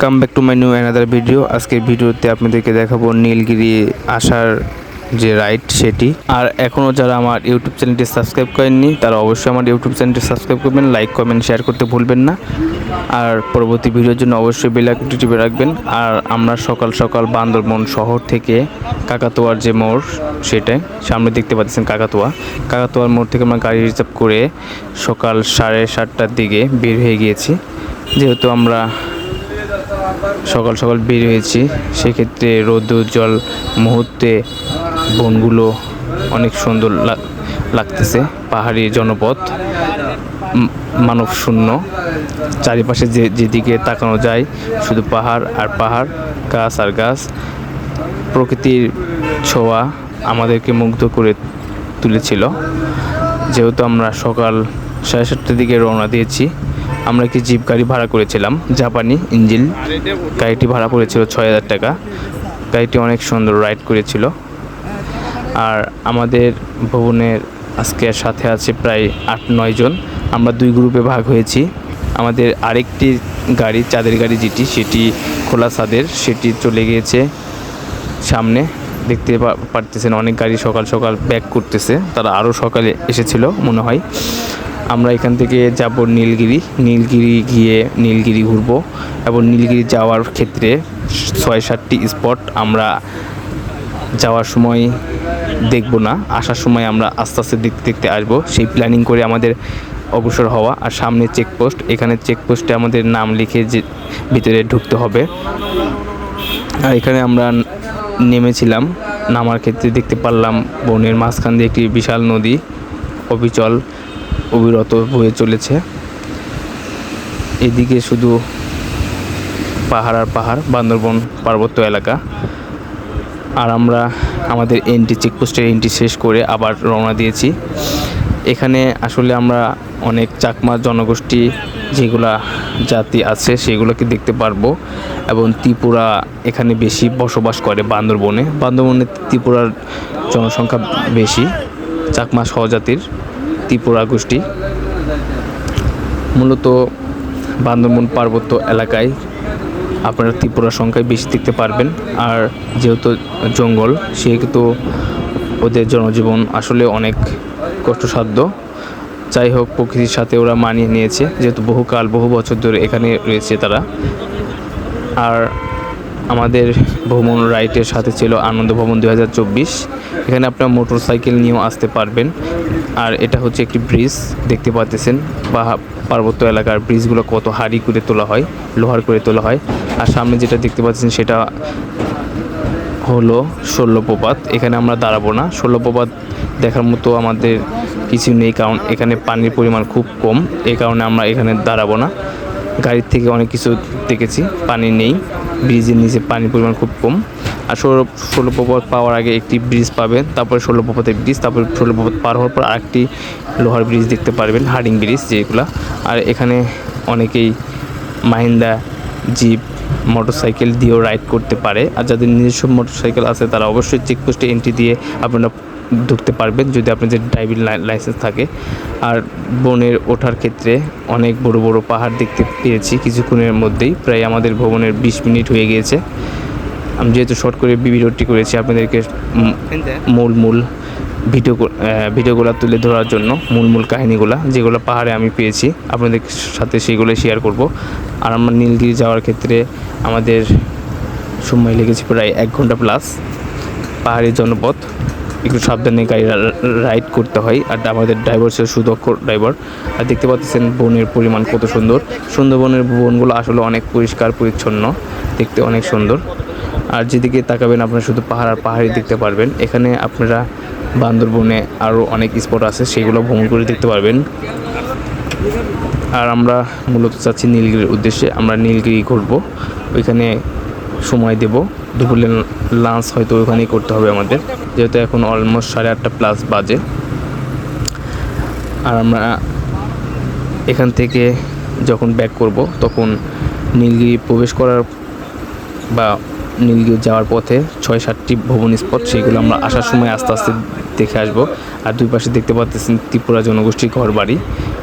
Welcome back to my new another video. আজকের ভিডিওতে আপনাদেরকে দেখাবো নীলগিরি আসার যে রাইড সেটি। আর এখনও যারা আমার ইউটিউব চ্যানেলটি সাবস্ক্রাইব করেননি তারা অবশ্যই আমার ইউটিউব চ্যানেলটি সাবস্ক্রাইব করবেন, লাইক কমেন্ট শেয়ার করতে ভুলবেন না। আর পরবর্তী ভিডিওর জন্য অবশ্যই বেল আইকনটি টিপে রাখবেন। আর আমরা সকাল সকাল বান্দরবন শহর থেকে কাকাতুয়ার যে মোড় সেটাই সামনে দেখতে পাচ্ছেন, কাকাতুয়ার মোড় থেকে আমরা গাড়ি রিজার্ভ করে সকাল 7:30টার দিকে বের হয়ে গিয়েছি। যেহেতু আমরা সকাল সকাল বের হয়েছি, সেক্ষেত্রে রৌদ্রোজ্জ্বল মুহূর্তে বনগুলো অনেক সুন্দর লাগতেছে। পাহাড়ি জনপদ, মানব শূন্য, চারিপাশে যেদিকে তাকানো যায় শুধু পাহাড় আর পাহাড়, গাছ আর গাছ। প্রকৃতির ছোঁয়া আমাদেরকে মুগ্ধ করে তুলেছিল। যেহেতু আমরা সকাল 7:30টার দিকে রওনা দিয়েছি, আমরা একটি জিপ গাড়ি ভাড়া করেছিলাম, জাপানি ইঞ্জিন। গাড়িটি ভাড়া পড়েছিল 6,000 টাকা। গাড়িটি অনেক সুন্দর রাইড করেছিল। আর আমাদের ভবনের আজকে সাথে আছে প্রায় 8-9 জন। আমরা 2 গ্রুপে ভাগ হয়েছি। আমাদের আরেকটি গাড়ি, চাঁদের গাড়ি যেটি, সেটি খোলা ছাদের, সেটি চলে গিয়েছে সামনে। দেখতে পারতেছেন অনেক গাড়ি সকাল সকাল ব্যাক করতেছে, তারা আরও সকালে এসেছিল মনে হয়। আমরা এখান থেকে যাব নীলগিরি গিয়ে নীলগিরি ঘুরবো। এবং নীলগিরি যাওয়ার ক্ষেত্রে 6-7টি স্পট আমরা যাওয়ার সময় দেখব না, আসার সময় আমরা আস্তে আস্তে দেখতে দেখতে আসবো, সেই প্ল্যানিং করে আমাদের অগ্রসর হওয়া। আর সামনে চেকপোস্ট, এখানে চেকপোস্টে আমাদের নাম লিখে যে ভিতরে ঢুকতে হবে। আর এখানে আমরা নেমেছিলাম। নামার ক্ষেত্রে দেখতে পারলাম বনের মাঝখান দিয়ে একটি বিশাল নদী অবিরত বয়ে চলেছে। এদিকে শুধু পাহাড় আর পাহাড়, বান্দরবন পার্বত্য এলাকা। আর আমরা আমাদের চেকপোস্টের এন্ট্রি শেষ করে আবার রওনা দিয়েছি। এখানে আসলে আমরা অনেক চাকমা জনগোষ্ঠী যেগুলা জাতি আছে সেগুলোকে দেখতে পারবো। এবং ত্রিপুরা এখানে বেশি বসবাস করে বান্দরবনে। ত্রিপুরার জনসংখ্যা বেশি, চাকমা সহজাতির ত্রিপুরা গোষ্ঠী। মূলত বান্দরবন পার্বত্য এলাকায় আপনারা ত্রিপুরার সংখ্যায় বেশি দেখতে পারবেন। আর যেহেতু জঙ্গল, সেহেতু ওদের জনজীবন আসলে অনেক কষ্টসাধ্য। যাই হোক, প্রকৃতির সাথে ওরা মানিয়ে নিয়েছে, যেহেতু বহু বছর ধরে এখানে রয়েছে তারা। আর আমাদের ভ্রমণ রাইডের সাথে ছিল আনন্দ ভ্রমণ 2024। এখানে আপনার মোটর সাইকেল নিয়েও আসতে পারবেন। আর এটা হচ্ছে একটি ব্রিজ, দেখতে পাচ্ছেন পার্বত্য এলাকার ব্রিজগুলো কত হাড়ি করে তোলা হয়, লোহার করে তোলা হয়। আর সামনে যেটা দেখতে পাচ্ছেন সেটা হলো শৈলপ্রপাত। এখানে আমরা দাঁড়াবো না, শৈলপ্রপাত দেখার মতো আমাদের কিছু নেই, কারণ এখানে পানির পরিমাণ খুব কম। এই কারণে আমরা এখানে দাঁড়াবো না। গাড়ির থেকে অনেক কিছু দেখেছি, পানি নেই, ব্রিজের নিচে পানির পরিমাণ খুব কম। আর শৈলপ্রপাত পাওয়ার আগে একটি ব্রিজ পাবেন, তারপরে শৈলপ্রপাতের ব্রিজ, তারপরে শৈলপ্রপাত পার হওয়ার পর আরেকটি লোহার ব্রিজ দেখতে পারবেন, হার্ডিং ব্রিজ যেগুলো। আর এখানে অনেকেই মাহিন্দ্রা জিপ মোটরসাইকেল দিয়েও রাইড করতে পারে। আর যাদের নিজস্ব মোটরসাইকেল আছে তারা অবশ্যই চেকপোস্টে এন্ট্রি দিয়ে আপনারা ঢুকতে পারবেন, যদি আপনাদের ড্রাইভিং লাইসেন্স থাকে। আর বনের ওঠার ক্ষেত্রে অনেক বড় বড় পাহাড় দেখতে পেয়েছি কিছুক্ষণের মধ্যেই। প্রায় আমাদের ভ্রমণের 20 মিনিট হয়ে গিয়েছে। আমি যেহেতু শর্ট করে ভিডিওটি করেছি আপনাদেরকে মূল ভিডিওগুলো তুলে ধরার জন্য, মূল কাহিনিগুলো যেগুলো পাহাড়ে আমি পেয়েছি আপনাদের সাথে সেগুলো শেয়ার করব। আর আমরা নীলগিরি যাওয়ার ক্ষেত্রে আমাদের সময় লেগেছে প্রায় 1 ঘন্টা প্লাস। পাহাড়ি জনপদ, একটু সাবধানে গাড়ি রাইড করতে হয়। আর আমাদের ড্রাইভার ছিল সুদক্ষ ড্রাইভার। আর দেখতে পাচ্ছেন বনের পরিমাণ কত সুন্দর। সুন্দরবনের বনগুলো আসলে অনেক পরিষ্কার পরিচ্ছন্ন, দেখতে অনেক সুন্দর। আর যেদিকে তাকাবেন আপনারা শুধু পাহাড় আর পাহাড়ই দেখতে পারবেন। এখানে আপনারা বান্দরবনে আরও অনেক স্পট আছে, সেগুলো ভ্রমণ করে দেখতে পারবেন। আর আমরা মূলত চাচ্ছি নীলগিরির উদ্দেশ্যে। আমরা নীলগিরি ঘুরবো, ওইখানে সময় দেব। দুপুরে লাঞ্চ হয়তো ওইখানেই করতে হবে আমাদের, যেহেতু এখন অলমোস্ট 8:30 প্লাস বাজে। আর আমরা এখান থেকে যখন ব্যাক করব তখন নীলগিরি প্রবেশ করার বা নীলগিরি যাওয়ার পথে 6-7টি ভ্রমণ স্পট, সেইগুলো আমরা আসার সময় আস্তে আস্তে দেখে আসবো। আর দুই পাশে দেখতে পাচ্ছেন ত্রিপুরা জনগোষ্ঠীর ঘর বাড়ি।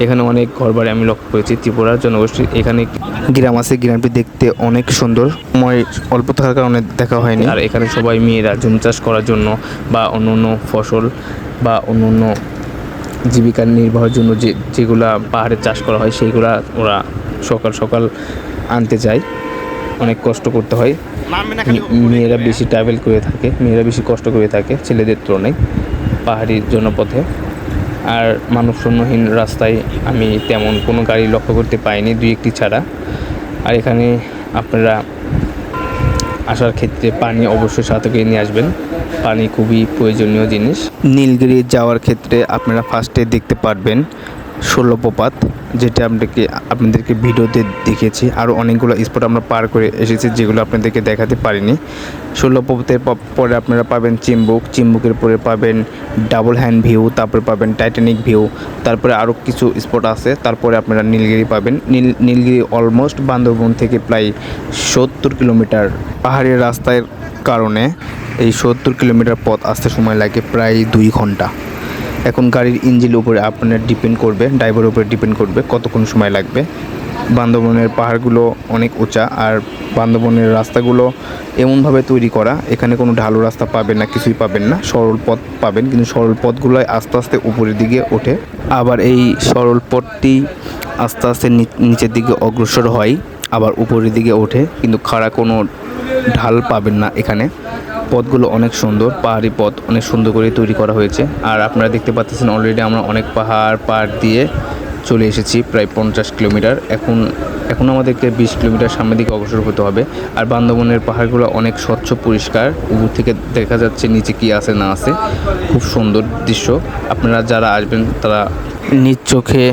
এখানে অনেক ঘরবাড়ি আমি লক্ষ্য করেছি ত্রিপুরার জনগোষ্ঠীর। এখানে গ্রাম আছে, গ্রামটি দেখতে অনেক সুন্দর। সময় অল্প থাকার কারণে দেখা হয়নি। আর এখানে সবাই মেয়েরা জুম চাষ করার জন্য বা অন্য অন্য ফসল বা অন্য অন্য জীবিকা নির্বাহের জন্য যেগুলা পাহাড়ে চাষ করা হয় সেইগুলা ওরা সকাল সকাল আনতে যায়। অনেক কষ্ট করতে হয়, মেয়েরা বেশি ট্রাভেল করে থাকে, মেয়েরা বেশি কষ্ট করে থাকে ছেলেদের তুলনায় পাহাড়ি জনপথে। আর মানবশূন্যহীন রাস্তায় আমি তেমন কোনো গাড়ি লক্ষ্য করতে পাইনি, 2-1টি ছাড়া। আর এখানে আপনারা আসার ক্ষেত্রে পানি অবশ্যই সাথে করে নিয়ে আসবেন, পানি খুবই প্রয়োজনীয় জিনিস। নীলগিরি যাওয়ার ক্ষেত্রে আপনারা ফার্স্টে দেখতে পারবেন শৈলপ্রপাত, যেটা আপনাদেরকে ভিডিওতে দেখিয়েছি। আরও অনেকগুলো স্পট আমরা পার করে এসেছি যেগুলো আপনাদেরকে দেখাতে পারিনি। শৈলপ্রপাতের পরে আপনারা পাবেন চিম্বুকের পরে পাবেন ডাবল হ্যান্ড ভিউ, তারপরে পাবেন টাইটানিক ভিউ, তারপরে আরও কিছু স্পট আছে। তারপরে আপনারা নীলগিরি পাবেন। নীলগিরি অলমোস্ট বান্দরবন থেকে প্রায় 70 কিলোমিটার। পাহাড়ের রাস্তার কারণে এই 70 কিলোমিটার পথ আসতে সময় লাগে প্রায় 2 ঘন্টা। এখন গাড়ির ইঞ্জিনের উপরে আপনার ডিপেন্ড করবে, ড্রাইভারের উপরে ডিপেন্ড করবে কতক্ষণ সময় লাগবে। বান্দরবনের পাহাড়গুলো অনেক উঁচা, আর বান্দরবনের রাস্তাগুলো এমনভাবে তৈরি করা, এখানে কোনো ঢালু রাস্তা পাবেন না, কিছুই পাবেন না, সরল পথ পাবেন। কিন্তু সরল পথগুলো আস্তে আস্তে উপরের দিকে ওঠে, আবার এই সরল পথটি আস্তে আস্তে নিচের দিকে অগ্রসর হয়, আবার উপরের দিকে ওঠে। কিন্তু খাড়া কোনো ঢাল পাবেন না এখানে। পথগুলো অনেক সুন্দর, পাহাড়ি পথ অনেক সুন্দর করে তৈরি করা হয়েছে। আর আপনারা দেখতে পাচ্ছেন অলরেডি আমরা অনেক পাহাড় পার দিয়ে চলে এসেছি, প্রায় 50 কিলোমিটার। এখন আমাদেরকে 20 কিলোমিটার সামনের দিকে অগ্রসর হতে হবে। আর বান্দরবনের পাহাড়গুলো অনেক স্বচ্ছ পরিষ্কার, উপর থেকে দেখা যাচ্ছে নিচে কি আছে না আছে, খুব সুন্দর দৃশ্য। আপনারা যারা আসবেন তারা নিজ চোখে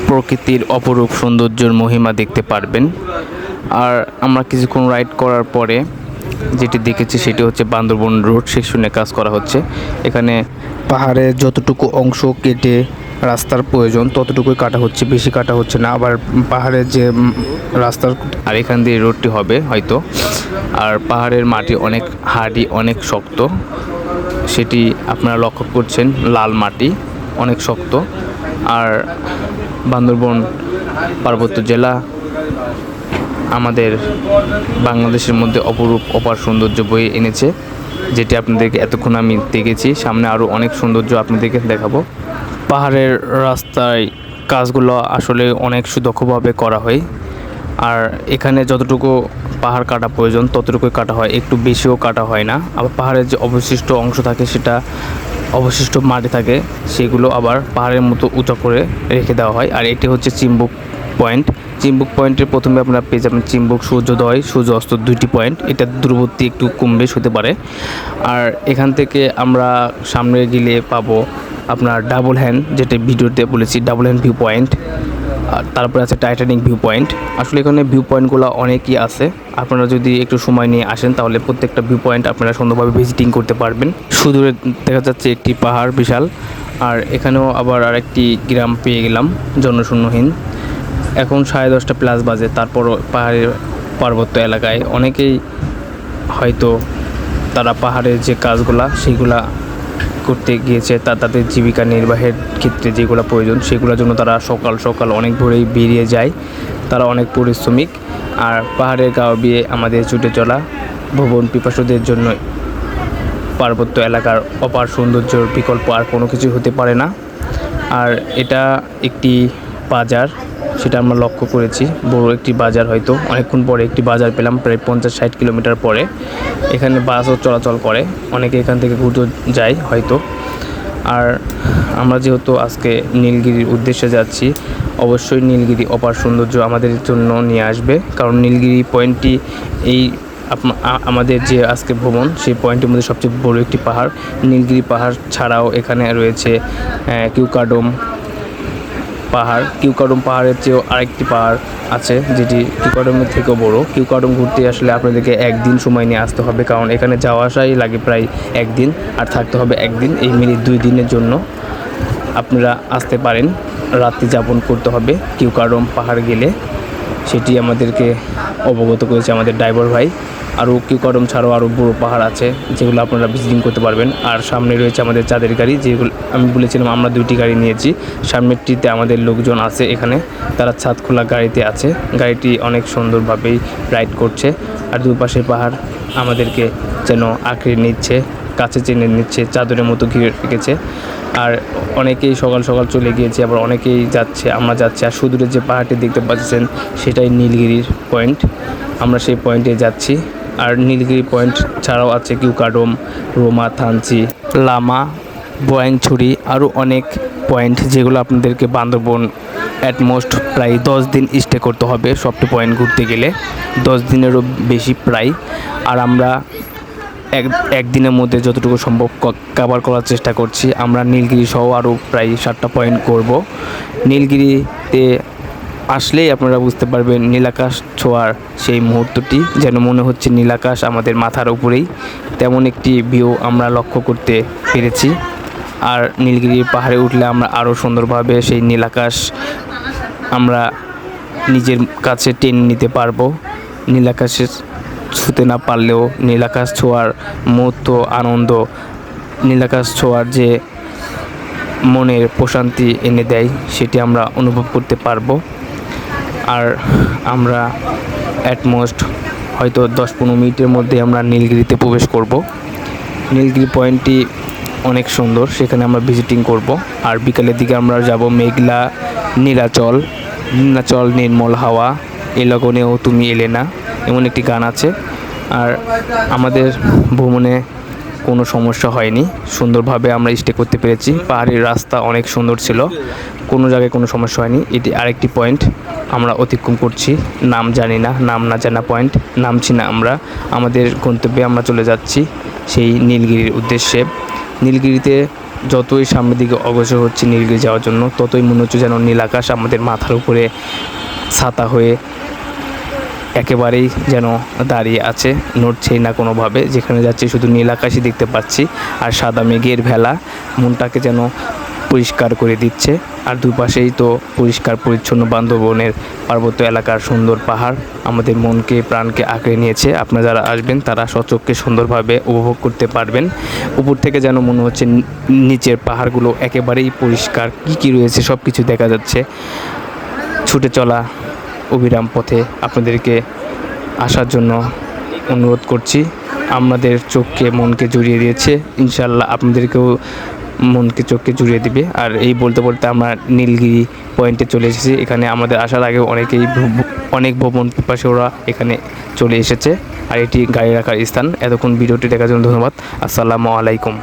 প্রকৃতির অপরূপ সৌন্দর্যের মহিমা দেখতে পারবেন। আর আমরা কিছুক্ষণ রাইড করার পরে যেটি দেখেছি সেটি হচ্ছে বান্দরবন রোড সেকশনে কাজ করা হচ্ছে। এখানে পাহাড়ের যতটুকু অংশ কেটে রাস্তার প্রয়োজন ততটুকুই কাটা হচ্ছে, বেশি কাটা হচ্ছে না। আবার পাহাড়ের যে রাস্তার আর এখান দিয়ে রোডটি হবে হয়তো। আর পাহাড়ের মাটি অনেক হার্ডি, অনেক শক্ত, সেটি আপনারা লক্ষ্য করছেন, লাল মাটি অনেক শক্ত। আর বান্দরবন পার্বত্য জেলা আমাদের বাংলাদেশের মধ্যে অপার সৌন্দর্য বয়ে এনেছে, যেটি আপনাদেরকে এতক্ষণ আমি দেখেছি। সামনে আরও অনেক সৌন্দর্য আপনাদেরকে দেখাবো। পাহাড়ের রাস্তায় কাজগুলো আসলে অনেক সুদক্ষভাবে করা হয়। আর এখানে যতটুকু পাহাড় কাটা প্রয়োজন ততটুকুই কাটা হয়, একটু বেশিও কাটা হয় না। আবার পাহাড়ের যে অবশিষ্ট অংশ থাকে, সেটা অবশিষ্ট মাটি থাকে, সেগুলো আবার পাহাড়ের মতো উঁচা করে রেখে দেওয়া হয়। আর এটি হচ্ছে চিম্বুক পয়েন্ট। চিম্বুক পয়েন্টের প্রথমে আপনারা পেয়ে যাবেন চিম্বুক সূর্যোদয়, সূর্য অস্ত, 2টি পয়েন্ট। এটা দূরবর্তী, একটু কম বেশ হতে পারে। আর এখান থেকে আমরা সামনে গেলে পাবো আপনার ডাবল হ্যান্ড, যেটা ভিডিওতে বলেছি, ডাবল হ্যান্ড ভিউ পয়েন্ট। আর তারপরে আছে টাইটানিক ভিউ পয়েন্ট। আসলে এখানে ভিউ পয়েন্টগুলো অনেকই আছে, আপনারা যদি একটু সময় নিয়ে আসেন তাহলে প্রত্যেকটা ভিউ পয়েন্ট আপনারা সুন্দরভাবে ভিজিটিং করতে পারবেন। সুদূরে দেখা যাচ্ছে একটি পাহাড় বিশাল। আর এখানেও আবার আরেকটি গ্রাম পেয়ে গেলাম জনশূন্যহীন। এখন 10:30 প্লাস বাজে, তারপরও পাহাড়ের পার্বত্য এলাকায় অনেকেই হয়তো তারা পাহাড়ের যে কাজগুলা সেইগুলা করতে গিয়েছে, তাদের জীবিকা নির্বাহের ক্ষেত্রে যেগুলো প্রয়োজন সেগুলোর জন্য তারা সকাল সকাল অনেক ভোরেই বেরিয়ে যায়। তারা অনেক পরিশ্রমিক। আর পাহাড়ের গা বেয়ে আমাদের ছুটে চলা ভ্রমণ পিপাসুদের জন্য পার্বত্য এলাকার অপার সৌন্দর্যের বিকল্প আর কোনো কিছু হতে পারে না। আর এটা একটি বাজার, সেটা আমরা লক্ষ্য করেছি, বড় একটি বাজার। হয়তো অনেকক্ষণ পরে একটি বাজার পেলাম, প্রায় 50-60 কিলোমিটার পরে। এখানে বাসও চলাচল করে, অনেকে এখান থেকে ঘুরতে যায় হয়তো। আর আমরা যেহেতু আজকে নীলগিরির উদ্দেশ্যে যাচ্ছি, অবশ্যই নীলগিরি অপার সৌন্দর্য আমাদের জন্য নিয়ে আসবে। কারণ নীলগিরি পয়েন্টটি এই আমাদের যে আজকে ভ্রমণ, সেই পয়েন্টের মধ্যে সবচেয়ে বড় একটি পাহাড়। নীলগিরি পাহাড় ছাড়াও এখানে রয়েছে কিউকাডোম পাহাড়। কিউকাডোম পাহাড়ের চেয়েও আরেকটি পাহাড় আছে, যেটি কিউকাডোমের থেকেও বড়। কিউকাডোম ঘুরতে আসলে আপনাদেরকে 1 দিন সময় নিয়ে আসতে হবে, কারণ এখানে যাওয়া আসাই লাগে প্রায় 1 দিন, আর থাকতে হবে 1 দিন। এই মিলে 2 দিনের জন্য আপনারা আসতে পারেন, রাত্রি যাপন করতে হবে কিউকাডোম পাহাড় গেলে। সেটি আমাদেরকে অবগত করেছে আমাদের ড্রাইভার ভাই। আরও কিউকাডম ছাড়াও আরও বড় পাহাড় আছে যেগুলো আপনারা ভিজিটিং করতে পারবেন। আর সামনে রয়েছে আমাদের চাঁদের গাড়ি, যেগুলো আমি বলেছিলাম আমরা 2টি গাড়ি নিয়েছি। সামনেরটিতে আমাদের লোকজন আছে এখানে, তারা ছাদ খোলা গাড়িতে আছে। গাড়িটি অনেক সুন্দরভাবেই রাইড করছে। আর দুপাশের পাহাড় আমাদেরকে যেন আঁকড়ে নিচ্ছে, কাছে টেনে নিচ্ছে, চাদরের মতো ঘিরে রেখেছে। আর অনেকেই সকাল সকাল চলে গিয়েছে, আবার অনেকেই যাচ্ছে, আমরা যাচ্ছি। আর সুদূরে যে পাহাড়টি দেখতে পাচ্ছেন সেটাই নীলগিরির পয়েন্ট, আমরা সেই পয়েন্টে যাচ্ছি। আর নীলগিরি পয়েন্ট ছাড়াও আছে কিউকাডম, রোমা, থানচি, লামা, বোয়াংছড়ি, আরও অনেক পয়েন্ট যেগুলো আপনাদেরকে বান্দরবন অ্যাটমোস্ট প্রায় 10 দিন স্টে করতে হবে সবটি পয়েন্ট ঘুরতে গেলে, 10 দিনেরও বেশি প্রায়। আর আমরা একদিনের মধ্যে যতটুকু সম্ভব কভার করার চেষ্টা করছি। আমরা নীলগিরি সহ আরও প্রায় 7টা পয়েন্ট করব। নীলগিরিতে আসলেই আপনারা বুঝতে পারবেন নীলাকাশ ছোঁয়ার সেই মুহূর্তটি, যেন মনে হচ্ছে নীলাকাশ আমাদের মাথার উপরেই, তেমন একটি ভিউ আমরা লক্ষ্য করতে পেরেছি। আর নীলগিরির পাহাড়ে উঠলে আমরা আরও সুন্দরভাবে সেই নীলাকাশ আমরা নিজের কাছে টেনে নিতে পারবো। নীলাকাশের ছুঁতে না পারলেও নীলাকাশ ছোঁয়ার মুহূর্ত, আনন্দ, নীলাকাশ ছোঁয়ার যে মনের প্রশান্তি এনে দেয় সেটি আমরা অনুভব করতে পারবো। আর আমরা অ্যাটমোস্ট হয়তো 10-15 মিনিটের মধ্যে আমরা নীলগিরিতে প্রবেশ করব। নীলগিরি পয়েন্টটি অনেক সুন্দর, সেখানে আমরা ভিজিটিং করব। আর বিকালের দিকে আমরা যাব মেঘলা, নীলাচল, নীলাচল নির্মল হাওয়া, এ লগনেও তুমি এলে না, এমন একটি গান আছে। আর আমাদের ভ্রমণে কোনো সমস্যা হয়নি, সুন্দরভাবে আমরা স্টে করতে পেরেছি। পাহাড়ের রাস্তা অনেক সুন্দর ছিল, কোনো জায়গায় কোনো সমস্যা হয়নি। এটি আরেকটি পয়েন্ট আমরা অতিক্রম করছি, নাম জানি না, নাম না জানা পয়েন্ট, নামছি না আমরা। আমাদের গন্তব্যে আমরা চলে যাচ্ছি সেই নীলগিরির উদ্দেশ্যে। নীলগিরিতে যতই সামনের দিকে অগ্রসর হচ্ছে নীলগিরি যাওয়ার জন্য, ততই মনে হচ্ছে যেন নীল আকাশ আমাদের মাথার উপরে ছাতা হয়ে একেবারেই যেন দাঁড়িয়ে আছে, নড়ছেই না কোনোভাবে। যেখানে যাচ্ছি শুধু নীল আকাশই দেখতে পাচ্ছি আর সাদা মেঘের ভেলা মনটাকে যেন পরিষ্কার করে দিচ্ছে। আর দুপাশেই তো পরিষ্কার পরিচ্ছন্ন বান্দরবনের পার্বত্য এলাকার সুন্দর পাহাড় আমাদের মনকে প্রাণকে আঁকড়ে নিয়েছে। আপনারা যারা আসবেন তারা স্বচক্ষে সুন্দরভাবে উপভোগ করতে পারবেন। উপর থেকে যেন মনে হচ্ছে নিচের পাহাড়গুলো একেবারেই পরিষ্কার, কী রয়েছে সব কিছু দেখা যাচ্ছে। ছুটে চলা অবিরাম পথে আপনাদেরকে আসার জন্য অনুরোধ করছি। আমাদের চোখকে মনকে জুড়িয়ে দিয়েছে, ইনশাল্লাহ আপনাদেরকেও মনকে চোখকে জুড়িয়ে দিবে। আর এই বলতে বলতে আমরা নীলগিরি পয়েন্টে চলে এসেছি। এখানে আমাদের আসার আগে অনেক ভ্রমণ পিপাসী ওরা এখানে চলে এসেছে। আর এটি গাড়ি রাখার স্থান। এতক্ষণ ভিডিওটি দেখার জন্য ধন্যবাদ। আসসালামু আলাইকুম।